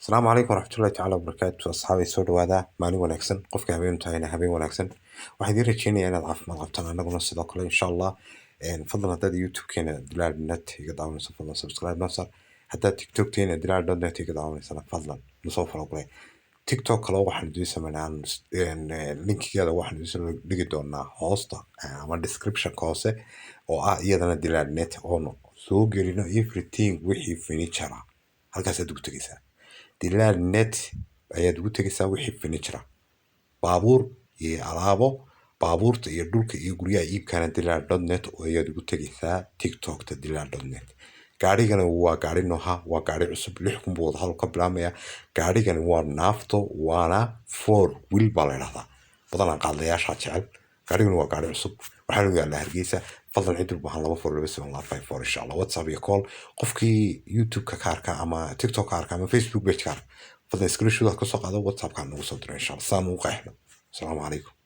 السلام عليكم ورحمة الله تعالى وبركاته أصحابي soo dhawaada maalin wanaagsan qofka habeen tahayna habeen wanaagsan waxaan idin rajeynayaa inaad caafimaad qabtaan anaguna sidoo kale insha Allah fadlan haddaad youtube-keena dilaal.net iga daawanayso fadlan subscribe noo saar haddaad tiktok-keena dilaal.net iga daawanaysana fadlan nasoo follow garay tiktok kale waxaan idiin sameynaa linkigeeda waxaan idiin soo dhigi doonaa hoosta ama description-ka hoose oo ah iyadana dilaal.net oo soo gelino everything wixii furniture halkaasaad ugu tegaysaa dilaal.net ayaad ugu tegaysaa wixii furniture baabuur iyo alaabo baabuurta iyo dhulka iyo guryaha iibkana dilaal.net oo ayaad ugu tegaysaa tiktokta dilaal.net gaarigana waa gaari nooha waa gaari cusub 6,000 buu wadahadal ka bilaabmaya gaarigani waa naafto waana 4 wheel baa la yidhahdaa badanaa qaadayaasha jecel gaarigani waa gaari cusub waxaanu yaallaa Hargeysa fadlan cid walba waxaan 24754 insha Allah WhatsApp iyo call qofkii YouTube-ka ka arka ama TikTok ka arka ama Facebook page ka arka fadlan screenshot ka soo qaado WhatsApp-ka nagu soo diro insha Allah saan u qeexno. Assalaamu calaykum.